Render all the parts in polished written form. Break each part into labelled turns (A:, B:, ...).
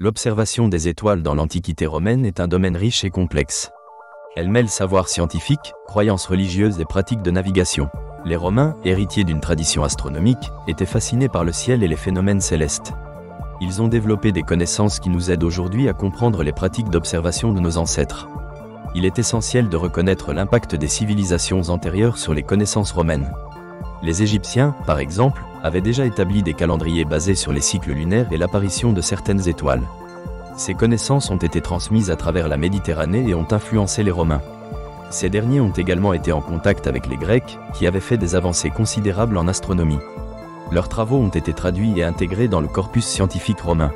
A: L'observation des étoiles dans l'Antiquité romaine est un domaine riche et complexe. Elle mêle savoir scientifique, croyances religieuses et pratiques de navigation. Les Romains, héritiers d'une tradition astronomique, étaient fascinés par le ciel et les phénomènes célestes. Ils ont développé des connaissances qui nous aident aujourd'hui à comprendre les pratiques d'observation de nos ancêtres. Il est essentiel de reconnaître l'impact des civilisations antérieures sur les connaissances romaines. Les Égyptiens, par exemple, avaient déjà établi des calendriers basés sur les cycles lunaires et l'apparition de certaines étoiles. Ces connaissances ont été transmises à travers la Méditerranée et ont influencé les Romains. Ces derniers ont également été en contact avec les Grecs, qui avaient fait des avancées considérables en astronomie. Leurs travaux ont été traduits et intégrés dans le corpus scientifique romain.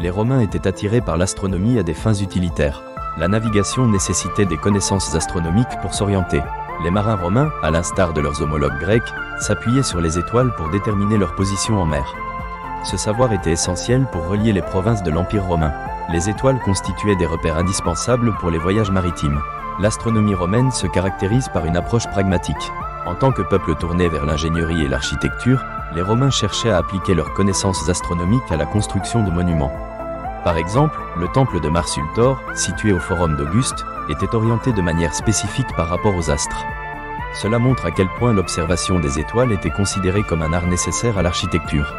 A: Les Romains étaient attirés par l'astronomie à des fins utilitaires. La navigation nécessitait des connaissances astronomiques pour s'orienter. Les marins romains, à l'instar de leurs homologues grecs, s'appuyaient sur les étoiles pour déterminer leur position en mer. Ce savoir était essentiel pour relier les provinces de l'Empire romain. Les étoiles constituaient des repères indispensables pour les voyages maritimes. L'astronomie romaine se caractérise par une approche pragmatique. En tant que peuple tourné vers l'ingénierie et l'architecture, les Romains cherchaient à appliquer leurs connaissances astronomiques à la construction de monuments. Par exemple, le temple de Mars Ultor, situé au Forum d'Auguste, était orienté de manière spécifique par rapport aux astres. Cela montre à quel point l'observation des étoiles était considérée comme un art nécessaire à l'architecture.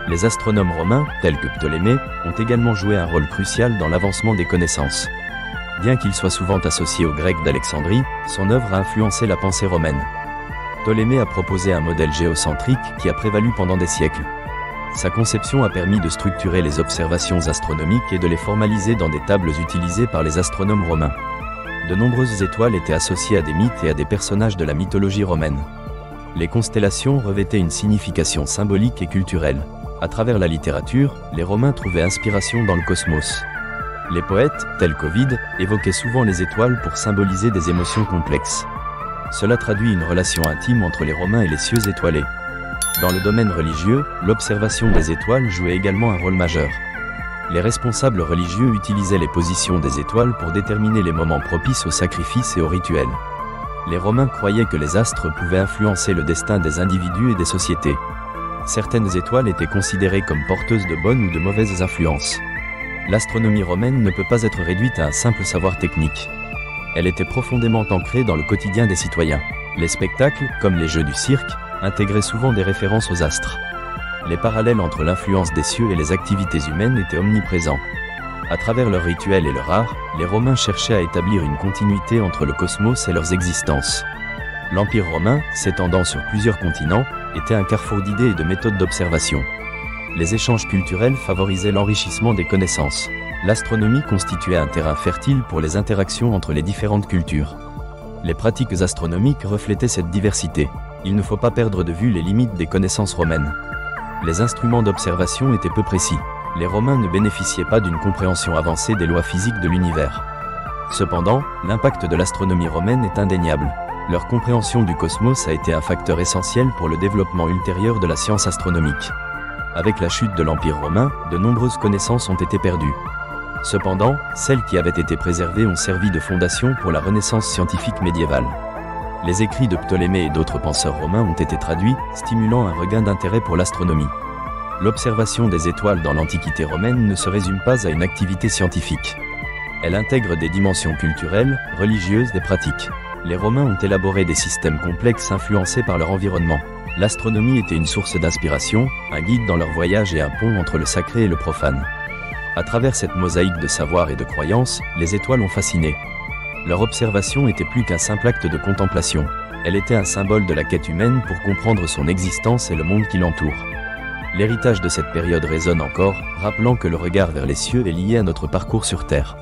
A: Les astronomes romains, tels que Ptolémée, ont également joué un rôle crucial dans l'avancement des connaissances. Bien qu'il soit souvent associé aux Grecs d'Alexandrie, son œuvre a influencé la pensée romaine. Ptolémée a proposé un modèle géocentrique qui a prévalu pendant des siècles. Sa conception a permis de structurer les observations astronomiques et de les formaliser dans des tables utilisées par les astronomes romains. De nombreuses étoiles étaient associées à des mythes et à des personnages de la mythologie romaine. Les constellations revêtaient une signification symbolique et culturelle. À travers la littérature, les Romains trouvaient inspiration dans le cosmos. Les poètes, tels qu'Ovide, évoquaient souvent les étoiles pour symboliser des émotions complexes. Cela traduit une relation intime entre les Romains et les cieux étoilés. Dans le domaine religieux, l'observation des étoiles jouait également un rôle majeur. Les responsables religieux utilisaient les positions des étoiles pour déterminer les moments propices aux sacrifices et aux rituels. Les Romains croyaient que les astres pouvaient influencer le destin des individus et des sociétés. Certaines étoiles étaient considérées comme porteuses de bonnes ou de mauvaises influences. L'astronomie romaine ne peut pas être réduite à un simple savoir technique. Elle était profondément ancrée dans le quotidien des citoyens. Les spectacles, comme les jeux du cirque, intégraient souvent des références aux astres. Les parallèles entre l'influence des cieux et les activités humaines étaient omniprésents. À travers leurs rituels et leurs arts, les Romains cherchaient à établir une continuité entre le cosmos et leurs existences. L'Empire romain, s'étendant sur plusieurs continents, était un carrefour d'idées et de méthodes d'observation. Les échanges culturels favorisaient l'enrichissement des connaissances. L'astronomie constituait un terrain fertile pour les interactions entre les différentes cultures. Les pratiques astronomiques reflétaient cette diversité. Il ne faut pas perdre de vue les limites des connaissances romaines. Les instruments d'observation étaient peu précis. Les Romains ne bénéficiaient pas d'une compréhension avancée des lois physiques de l'univers. Cependant, l'impact de l'astronomie romaine est indéniable. Leur compréhension du cosmos a été un facteur essentiel pour le développement ultérieur de la science astronomique. Avec la chute de l'Empire romain, de nombreuses connaissances ont été perdues. Cependant, celles qui avaient été préservées ont servi de fondation pour la Renaissance scientifique médiévale. Les écrits de Ptolémée et d'autres penseurs romains ont été traduits, stimulant un regain d'intérêt pour l'astronomie. L'observation des étoiles dans l'Antiquité romaine ne se résume pas à une activité scientifique. Elle intègre des dimensions culturelles, religieuses et pratiques. Les Romains ont élaboré des systèmes complexes influencés par leur environnement. L'astronomie était une source d'inspiration, un guide dans leur voyage et un pont entre le sacré et le profane. À travers cette mosaïque de savoir et de croyances, les étoiles ont fasciné. Leur observation était plus qu'un simple acte de contemplation. Elle était un symbole de la quête humaine pour comprendre son existence et le monde qui l'entoure. L'héritage de cette période résonne encore, rappelant que le regard vers les cieux est lié à notre parcours sur Terre.